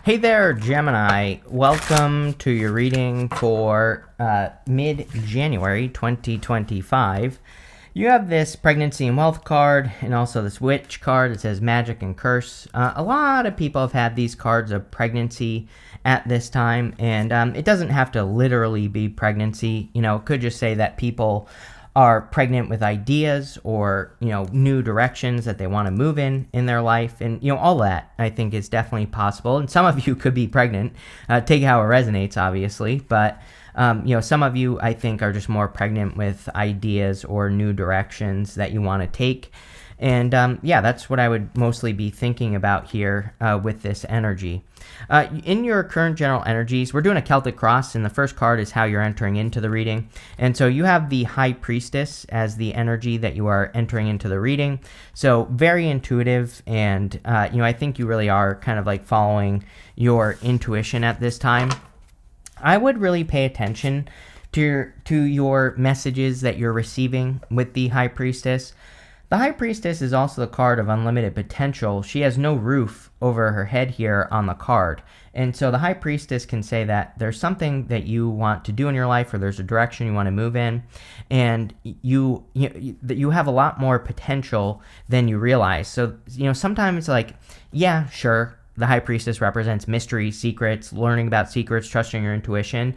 Hey there, Gemini. Welcome to your reading for mid-January 2025. You have this pregnancy and wealth card and also this witch card that says magic and curse. A lot of people have had these cards of pregnancy at this time, and it doesn't have to literally be pregnancy. It could just say that people are pregnant with ideas or new directions that they want to move in their life, and all that I think is definitely possible. And some of you could be pregnant, take how it resonates, obviously, but some of you I think are just more pregnant with ideas or new directions that you want to take. And that's what I would mostly be thinking about here with this energy. In your current general energies, we're doing a Celtic cross, and the first card is how you're entering into the reading. And so you have the High Priestess as the energy that you are entering into the reading. So very intuitive, and I think you really are kind of like following your intuition at this time. I would really pay attention to your messages that you're receiving with the High Priestess. The High Priestess is also the card of unlimited potential. She has no roof over her head here on the card. And so the High Priestess can say that there's something that you want to do in your life, or there's a direction you want to move in, and you have a lot more potential than you realize. So, sometimes yeah, sure, the High Priestess represents mystery, secrets, learning about secrets, trusting your intuition.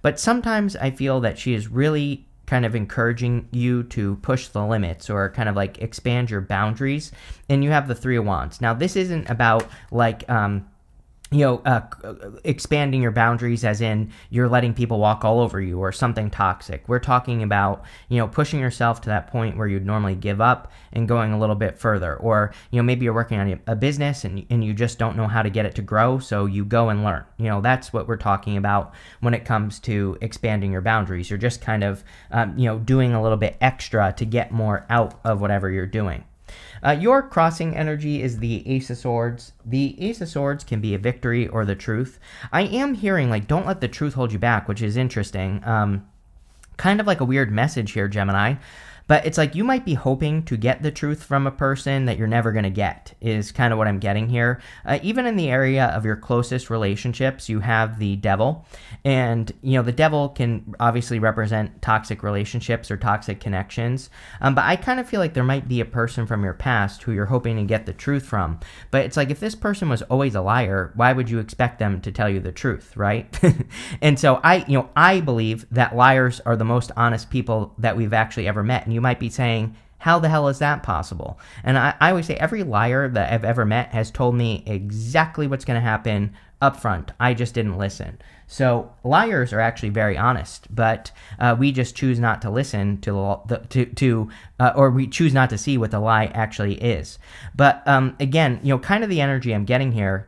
But sometimes I feel that she is really kind of encouraging you to push the limits or kind of like expand your boundaries. And you have the Three of Wands. Now, this isn't about expanding your boundaries as in you're letting people walk all over you or something toxic. We're talking about, pushing yourself to that point where you'd normally give up and going a little bit further. Or, maybe you're working on a business and you just don't know how to get it to grow, so you go and learn. That's what we're talking about when it comes to expanding your boundaries. You're just kind of, doing a little bit extra to get more out of whatever you're doing. Your crossing energy is the Ace of Swords. The Ace of Swords can be a victory or the truth. I am hearing, don't let the truth hold you back, which is interesting. Kind of like a weird message here, Gemini. But it's like you might be hoping to get the truth from a person that you're never going to get, is kind of what I'm getting here. Even in the area of your closest relationships, you have the Devil. And, the Devil can obviously represent toxic relationships or toxic connections. But I kind of feel like there might be a person from your past who you're hoping to get the truth from. But it's like if this person was always a liar, why would you expect them to tell you the truth, right? And so I believe that liars are the most honest people that we've actually ever met. And you might be saying, how the hell is that possible? And I always say every liar that I've ever met has told me exactly what's going to happen up front. I just didn't listen. So liars are actually very honest, but we just choose not to listen or we choose not to see what the lie actually is. But again, kind of the energy I'm getting here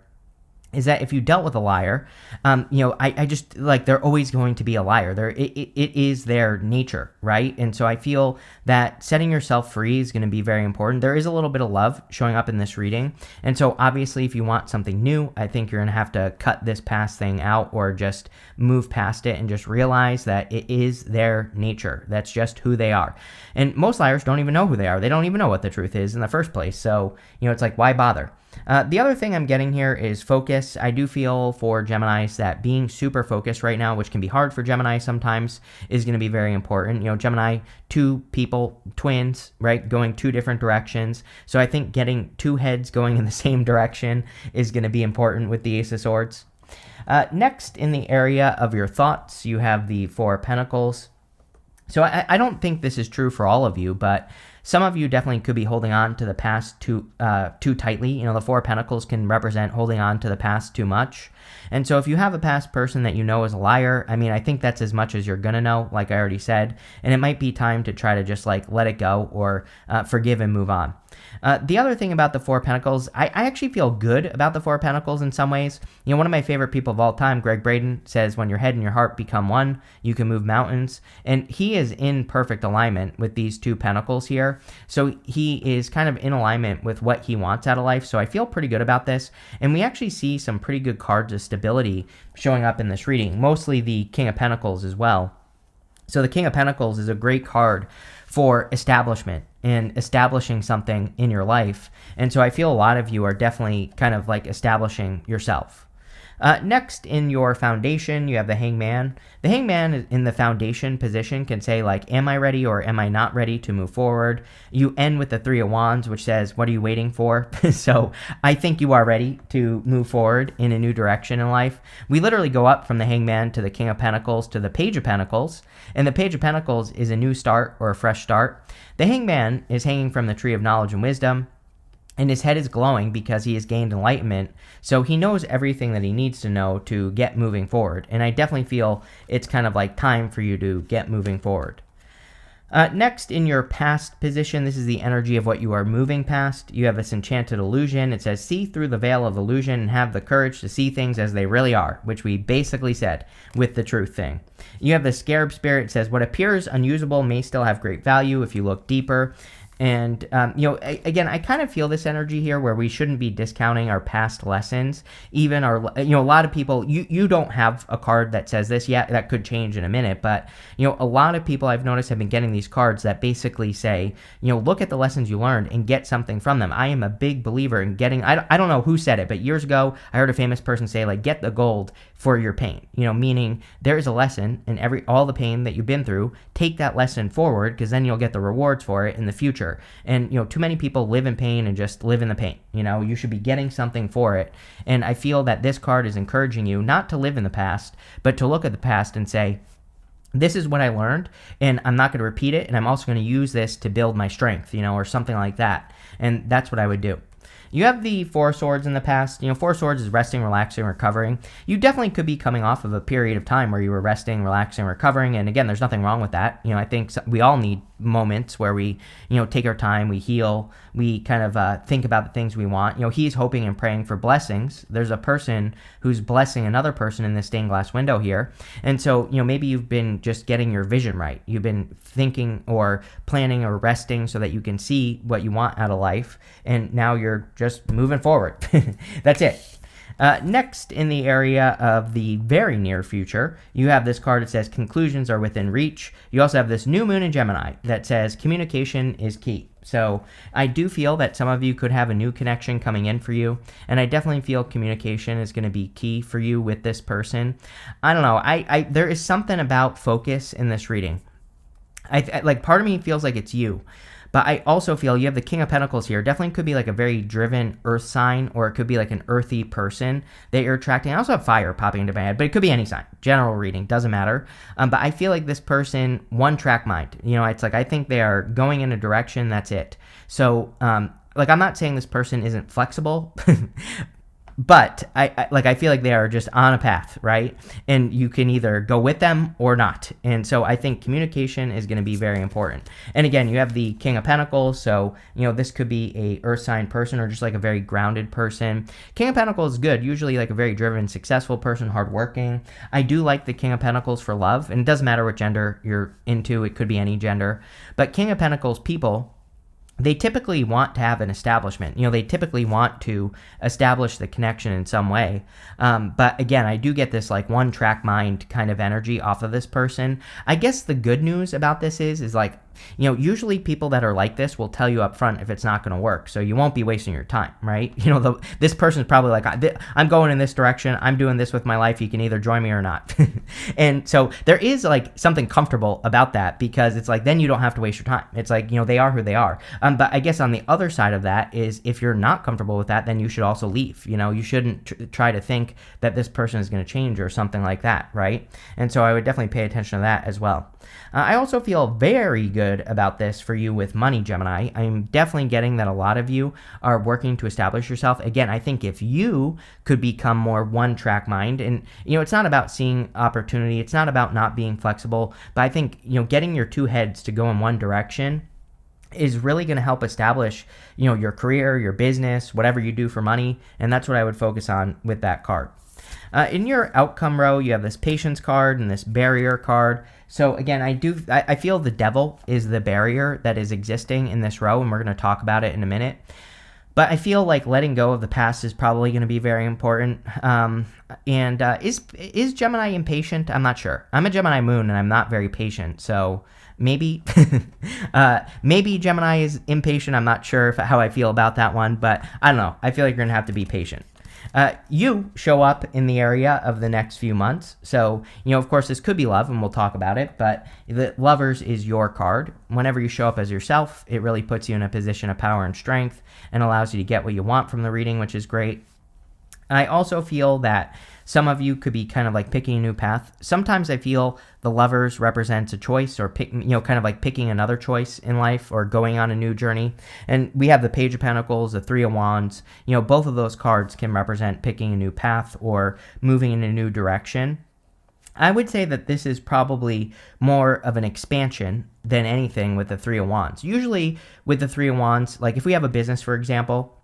is that if you dealt with a liar, I just they're always going to be a liar. It is their nature, right? And so I feel that setting yourself free is going to be very important. There is a little bit of love showing up in this reading. And so obviously if you want something new, I think you're going to have to cut this past thing out or just move past it and just realize that it is their nature. That's just who they are. And most liars don't even know who they are. They don't even know what the truth is in the first place. So, it's like, why bother? The other thing I'm getting here is focus. I do feel for Geminis that being super focused right now, which can be hard for Gemini sometimes, is going to be very important. Gemini, two people, twins, right, going two different directions. So I think getting two heads going in the same direction is going to be important with the Ace of Swords. Next, in the area of your thoughts, you have the Four of Pentacles. So I don't think this is true for all of you, but some of you definitely could be holding on to the past too tightly. The Four of Pentacles can represent holding on to the past too much. And so if you have a past person that you know is a liar, I think that's as much as you're going to know, like I already said. And it might be time to try to just let it go or forgive and move on. The other thing about the Four of Pentacles, I actually feel good about the Four of Pentacles in some ways. One of my favorite people of all time, Greg Braden, says when your head and your heart become one, you can move mountains. And he is in perfect alignment with these two pentacles here. So he is kind of in alignment with what he wants out of life. So I feel pretty good about this. And we actually see some pretty good cards of stability showing up in this reading, mostly the King of Pentacles as well. So the King of Pentacles is a great card for establishment and establishing something in your life. And so I feel a lot of you are definitely kind of establishing yourself. Next, in your foundation, you have the hangman. The hangman in the foundation position can say, like, am I ready or am I not ready to move forward? You end with the three of wands, which says, what are you waiting for? So I think you are ready to move forward in a new direction in life. We literally go up from the hangman to the king of pentacles to the page of pentacles. And the page of pentacles is a new start or a fresh start. The hangman is hanging from the tree of knowledge and wisdom. And his head is glowing because he has gained enlightenment. So he knows everything that he needs to know to get moving forward. And I definitely feel it's kind of like time for you to get moving forward. Next, in your past position, this is the energy of what you are moving past. You have this enchanted illusion. It says, see through the veil of illusion and have the courage to see things as they really are, which we basically said with the truth thing. You have the scarab spirit. It says, what appears unusable may still have great value if you look deeper. And, again, I kind of feel this energy here where we shouldn't be discounting our past lessons. Even a lot of people, you don't have a card that says this yet. That could change in a minute. But, a lot of people I've noticed have been getting these cards that basically say, look at the lessons you learned and get something from them. I am a big believer in getting, I don't know who said it, but years ago, I heard a famous person say, like, get the gold for your pain, meaning there is a lesson in all the pain that you've been through. Take that lesson forward because then you'll get the rewards for it in the future. And, too many people live in pain and just live in the pain. You should be getting something for it. And I feel that this card is encouraging you not to live in the past, but to look at the past and say, this is what I learned, and I'm not going to repeat it, and I'm also going to use this to build my strength, or something like that. And that's what I would do. You have the Four of Swords in the past. Four of Swords is resting, relaxing, recovering. You definitely could be coming off of a period of time where you were resting, relaxing, recovering. And again, there's nothing wrong with that. I think we all need moments where we, take our time, we heal, we kind of think about the things we want. He's hoping and praying for blessings. There's a person who's blessing another person in this stained glass window here. And so, maybe you've been just getting your vision right. You've been thinking or planning or resting so that you can see what you want out of life. And now you're just moving forward. That's it. Next, in the area of the very near future, you have this card that says conclusions are within reach. You also have this new moon in Gemini that says communication is key. So I do feel that some of you could have a new connection coming in for you, and I definitely feel communication is going to be key for you with this person. I don't know. There is something about focus in this reading. Part of me feels like it's you. But I also feel you have the King of Pentacles here. Definitely could be like a very driven earth sign, or it could be like an earthy person that you're attracting. I also have fire popping into my head, but it could be any sign. General reading, doesn't matter. But I feel like this person, one track mind. It's like I think they are going in a direction, that's it. So, I'm not saying this person isn't flexible, but I feel like they are just on a path, right? And you can either go with them or not. And so I think communication is going to be very important. And again, you have the King of Pentacles. So, this could be a earth sign person or just like a very grounded person. King of Pentacles is good. Usually like a very driven, successful person, hardworking. I do like the King of Pentacles for love. And it doesn't matter what gender you're into. It could be any gender. But King of Pentacles people, they typically want to have an establishment. They typically want to establish the connection in some way. But again, I do get this like one track mind kind of energy off of this person. I guess the good news about this is like, usually people that are like this will tell you up front if it's not going to work. So you won't be wasting your time, right? This person's probably like, I'm going in this direction. I'm doing this with my life. You can either join me or not. And so there is like something comfortable about that because it's like, then you don't have to waste your time. It's like, they are who they are. But I guess on the other side of that is if you're not comfortable with that, then you should also leave. You shouldn't try to think that this person is going to change or something like that, right? And so I would definitely pay attention to that as well. I also feel very good about this for you with money, Gemini. I'm definitely getting that a lot of you are working to establish yourself. Again, I think if you could become more one-track mind, and, it's not about seeing opportunity, it's not about not being flexible, but I think, getting your two heads to go in one direction is really going to help establish, your career, your business, whatever you do for money, and that's what I would focus on with that card. In your outcome row, you have this patience card and this barrier card. So again, I feel the devil is the barrier that is existing in this row, and we're going to talk about it in a minute. But I feel like letting go of the past is probably going to be very important. Is Gemini impatient? I'm not sure. I'm a Gemini moon, and I'm not very patient. So maybe Gemini is impatient. I'm not sure how I feel about that one, but I don't know. I feel like you're going to have to be patient. You show up in the area of the next few months. So, of course, this could be love, and we'll talk about it, but the Lovers is your card. Whenever you show up as yourself, it really puts you in a position of power and strength and allows you to get what you want from the reading, which is great. I also feel that some of you could be kind of like picking a new path. Sometimes I feel the Lovers represents a choice or kind of like picking another choice in life or going on a new journey. And we have the Page of Pentacles, the Three of Wands. Both of those cards can represent picking a new path or moving in a new direction. I would say that this is probably more of an expansion than anything with the Three of Wands. Usually with the Three of Wands, like if we have a business, for example,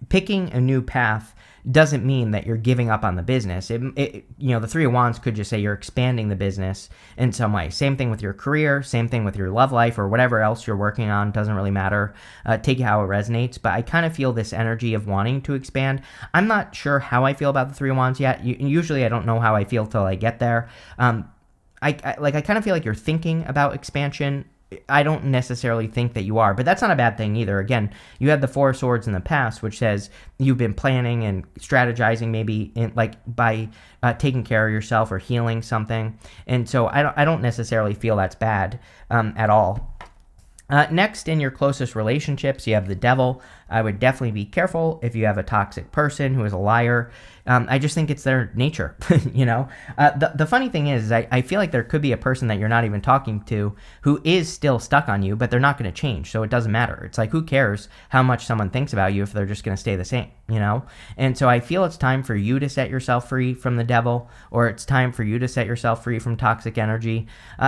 picking a new path doesn't mean that you're giving up on the business. The Three of Wands could just say you're expanding the business in some way. Same thing with your career, same thing with your love life or whatever else you're working on. Doesn't really matter. Take it how it resonates. But I kind of feel this energy of wanting to expand. I'm not sure how I feel about the Three of Wands yet. Usually I don't know how I feel till I get there. I kind of feel like you're thinking about expansion. I don't necessarily think that you are, but that's not a bad thing either. Again, you had the Four of Swords in the past, which says you've been planning and strategizing maybe by taking care of yourself or healing something. And so I don't necessarily feel that's bad at all. Next, in your closest relationships, you have the Devil. I would definitely be careful if you have a toxic person who is a liar. I just think it's their nature, The funny thing is I feel like there could be a person that you're not even talking to who is still stuck on you, but they're not going to change, so it doesn't matter. It's like, who cares how much someone thinks about you if they're just going to stay the same, And so I feel it's time for you to set yourself free from the Devil, or it's time for you to set yourself free from toxic energy.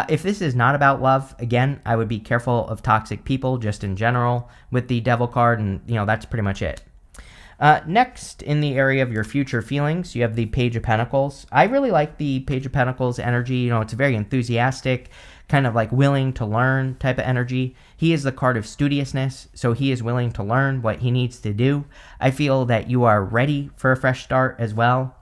If this is not about love, again, I would be careful of toxic people just in general with the Devil card, and that's pretty much it. Next, in the area of your future feelings, you have the Page of Pentacles. I really like the Page of Pentacles energy. It's a very enthusiastic, kind of like willing to learn type of energy. He is the card of studiousness, so he is willing to learn what he needs to do. I feel that you are ready for a fresh start as well.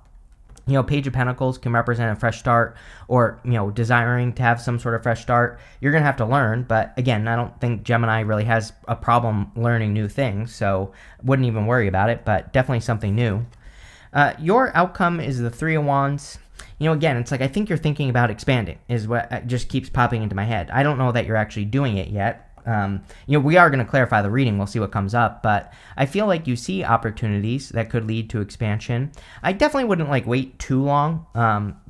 Page of Pentacles can represent a fresh start or, desiring to have some sort of fresh start. You're going to have to learn, but again, I don't think Gemini really has a problem learning new things, so wouldn't even worry about it, but definitely something new. Your outcome is the Three of Wands. Again, it's like I think you're thinking about expanding is what just keeps popping into my head. I don't know that you're actually doing it yet. We are going to clarify the reading. We'll see what comes up, but I feel like you see opportunities that could lead to expansion. I definitely wouldn't wait too long,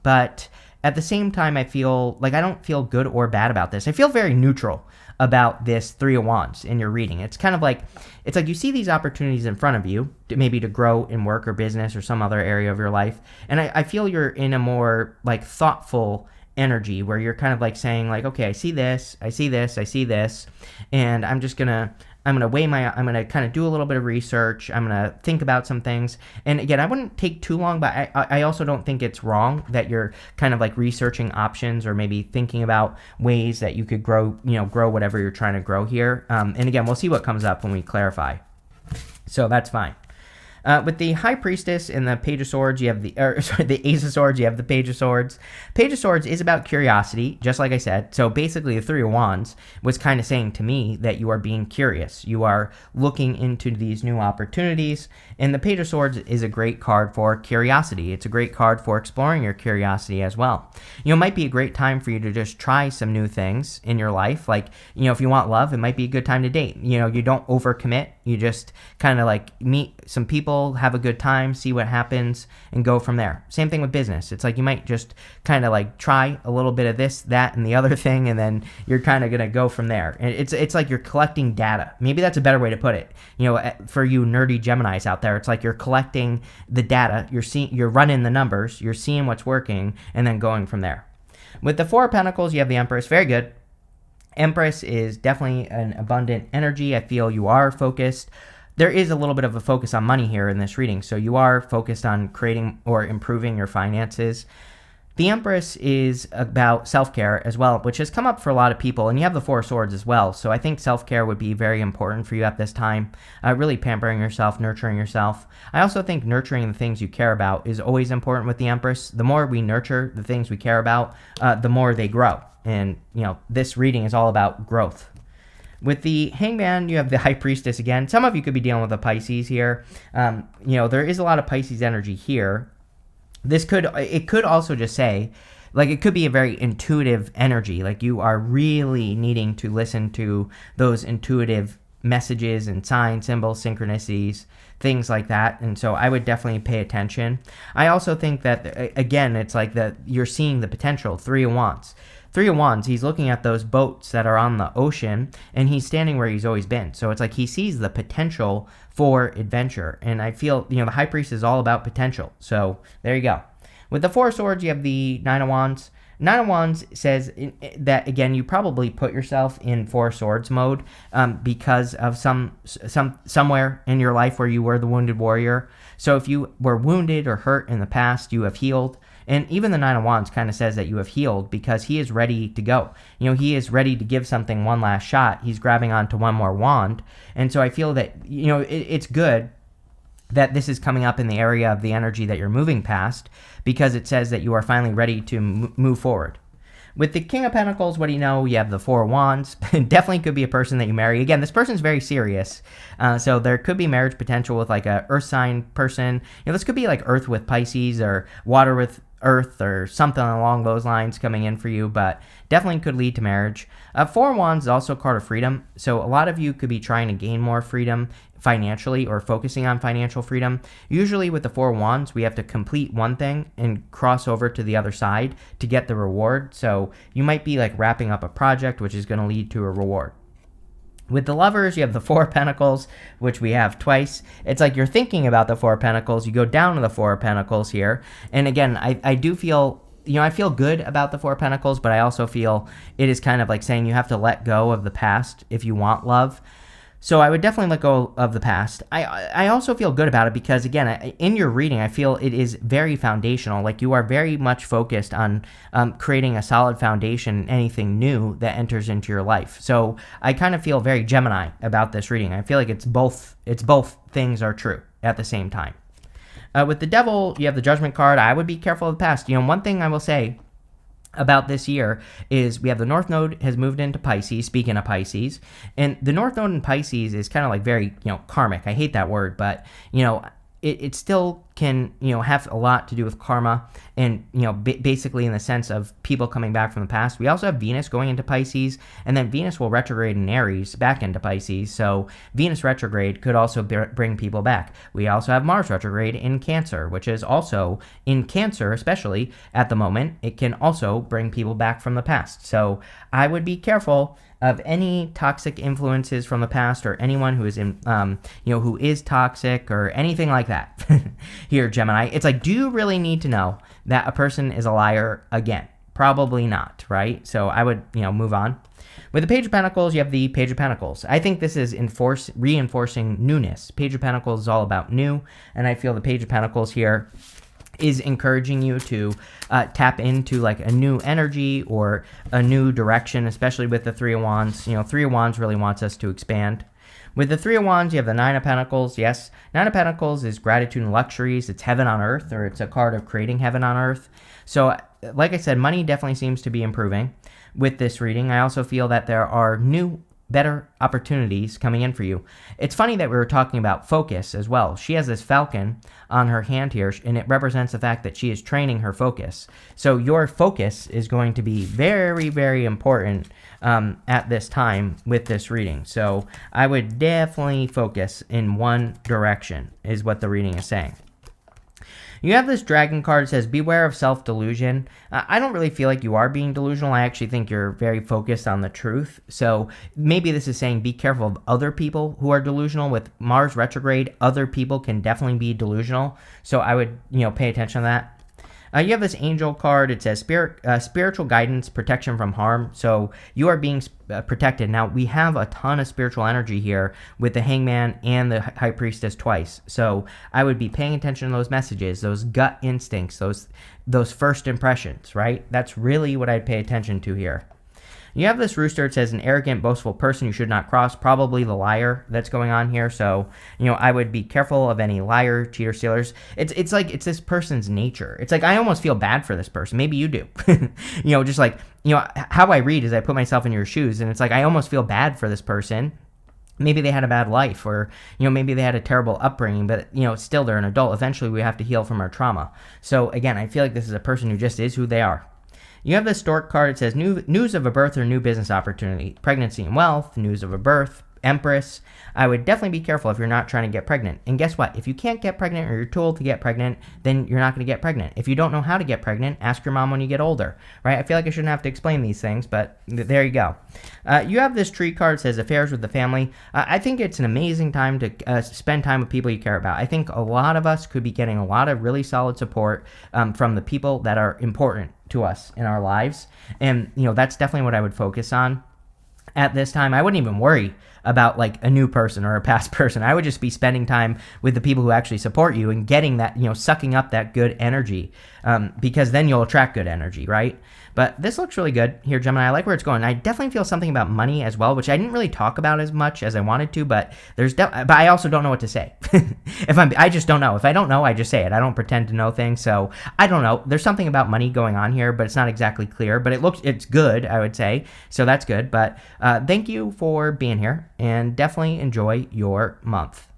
but at the same time, I feel like I don't feel good or bad about this. I feel very neutral about this Three of Wands in your reading. It's kind of like, it's like you see these opportunities in front of you, maybe to grow in work or business or some other area of your life, and I feel you're in a more thoughtful energy where you're kind of saying okay, I see this, and I'm gonna kind of do a little bit of research. I'm gonna think about some things, and again, I wouldn't take too long, but I also don't think it's wrong that you're kind of researching options or maybe thinking about ways that you could grow whatever you're trying to grow here. And again, we'll see what comes up when we clarify, so that's fine. With the High Priestess and the Page of Swords, you have the Ace of Swords, you have the Page of Swords. Page of Swords is about curiosity, just like I said. So basically, the Three of Wands was kind of saying to me that you are being curious. You are looking into these new opportunities, and the Page of Swords is a great card for curiosity. It's a great card for exploring your curiosity as well. It might be a great time for you to just try some new things in your life. If you want love, it might be a good time to date. You don't overcommit. You just kind of meet some people, have a good time, see what happens, and go from there. Same thing with business. It's you might just kind of try a little bit of this, that, and the other thing, and then you're kind of going to go from there. And it's like you're collecting data. Maybe that's a better way to put it. For you nerdy Geminis out there, it's like you're collecting the data, you're running the numbers, you're seeing what's working, and then going from there. With the Four of Pentacles, you have the Empress. Very good. Empress is definitely an abundant energy. I feel you are focused. There is a little bit of a focus on money here in this reading, so you are focused on creating or improving your finances. The Empress is about self-care as well, which has come up for a lot of people, and you have the Four of Swords as well, so I think self-care would be very important for you at this time, really pampering yourself, nurturing yourself. I also think nurturing the things you care about is always important with the Empress. The more we nurture the things we care about, the more they grow, and this reading is all about growth. With the Hangman, you have the High Priestess again. Some of you could be dealing with a Pisces here. There is a lot of Pisces energy here. It could also just say, like, it could be a very intuitive energy. Like, you are really needing to listen to those intuitive messages and signs, symbols, synchronicities, things like that. And so I would definitely pay attention. I also think that, again, it's like that you're seeing the potential. Three of Wands. Three of Wands, he's looking at those boats that are on the ocean, and he's standing where he's always been. So it's like he sees the potential for adventure. And I feel, the High Priest is all about potential. So there you go. With the Four of Swords, you have the Nine of Wands. Nine of Wands says that, again, you probably put yourself in Four of Swords mode because of somewhere in your life where you were the wounded warrior. So if you were wounded or hurt in the past, you have healed. And even the Nine of Wands kind of says that you have healed because he is ready to go. He is ready to give something one last shot. He's grabbing onto one more wand. And so I feel that, it's good that this is coming up in the area of the energy that you're moving past, because it says that you are finally ready to move forward. With the King of Pentacles, what do you know? You have the Four of Wands. Definitely could be a person that you marry. Again, this person's very serious. So there could be marriage potential with like a earth sign person. This could be like earth with Pisces or water with earth or something along those lines coming in for you, but definitely could lead to marriage. Four of Wands is also a card of freedom. So a lot of you could be trying to gain more freedom financially or focusing on financial freedom. Usually with the Four of Wands, we have to complete one thing and cross over to the other side to get the reward. So you might be like wrapping up a project, which is going to lead to a reward. With the Lovers, you have the Four of Pentacles, which we have twice. It's like you're thinking about the Four of Pentacles. You go down to the Four of Pentacles here. And again, I do feel, I feel good about the Four of Pentacles, but I also feel it is kind of like saying you have to let go of the past if you want love. So I would definitely let go of the past. I also feel good about it because, again, in your reading, I feel it is very foundational. Like you are very much focused on creating a solid foundation, anything new that enters into your life. So I kind of feel very Gemini about this reading. I feel like it's both things are true at the same time. With the Devil, you have the Judgment card. I would be careful of the past. One thing I will say about this year is we have the North Node has moved into Pisces, speaking of Pisces, and the North Node in Pisces is kind of like very, karmic. I hate that word, but, it still can, have a lot to do with karma and, basically in the sense of people coming back from the past. We also have Venus going into Pisces, and then Venus will retrograde in Aries back into Pisces. So Venus retrograde could also bring people back. We also have Mars retrograde in Cancer, which is also in Cancer, especially at the moment. It can also bring people back from the past. So I would be careful of any toxic influences from the past or anyone who is in, who is toxic or anything like that. Here, Gemini, it's like, do you really need to know that a person is a liar again? Probably not, right? So I would, move on. With the Page of Pentacles, you have the Page of Pentacles. I think this is reinforcing newness. Page of Pentacles is all about new, and I feel the Page of Pentacles here is encouraging you to tap into like a new energy or a new direction, especially with the Three of Wands. Three of Wands really wants us to expand. With the Three of Wands, you have the Nine of Pentacles. Yes, Nine of Pentacles is gratitude and luxuries. It's heaven on earth, or it's a card of creating heaven on earth. So, like I said, money definitely seems to be improving with this reading. I also feel that there are new, better opportunities coming in for you. It's funny that we were talking about focus as well. She has this falcon on her hand here, and it represents the fact that she is training her focus. So your focus is going to be very, very important at this time with this reading. So I would definitely focus in one direction is what the reading is saying. You have this Dragon card that says, beware of self-delusion. I don't really feel like you are being delusional. I actually think you're very focused on the truth. So maybe this is saying be careful of other people who are delusional. With Mars retrograde, other people can definitely be delusional. So I would, pay attention to that. You have this Angel card. It says spiritual guidance, protection from harm. So you are being protected. Now, we have a ton of spiritual energy here with the Hangman and the High Priestess twice. So I would be paying attention to those messages, those gut instincts, those first impressions, right? That's really what I'd pay attention to here. You have this rooster. It says an arrogant, boastful person you should not cross. Probably the liar that's going on here. So, I would be careful of any liar, cheater, stealers. It's like it's this person's nature. It's like I almost feel bad for this person. Maybe you do. Just like, how I read is I put myself in your shoes, and it's like I almost feel bad for this person. Maybe they had a bad life, or maybe they had a terrible upbringing, but still they're an adult. Eventually we have to heal from our trauma. So again, I feel like this is a person who just is who they are. You have the stork card. It says news of a birth or new business opportunity, pregnancy and wealth, news of a birth, Empress. I would definitely be careful if you're not trying to get pregnant. And guess what? If you can't get pregnant, or you're told to get pregnant, then you're not going to get pregnant. If you don't know how to get pregnant, ask your mom when you get older, right? I feel like I shouldn't have to explain these things, but there you go. You have this tree card. It says affairs with the family. I think it's an amazing time to spend time with people you care about. I think a lot of us could be getting a lot of really solid support from the people that are important to us in our lives. And, that's definitely what I would focus on. At this time, I wouldn't even worry about like a new person or a past person. I would just be spending time with the people who actually support you and getting that, sucking up that good energy, because then you'll attract good energy, right? But this looks really good here, Gemini. I like where it's going. I definitely feel something about money as well, which I didn't really talk about as much as I wanted to, but but I also don't know what to say. I just don't know. If I don't know, I just say it. I don't pretend to know things. So I don't know. There's something about money going on here, but it's not exactly clear, but it's good, I would say. So that's good. But thank you for being here, and definitely enjoy your month.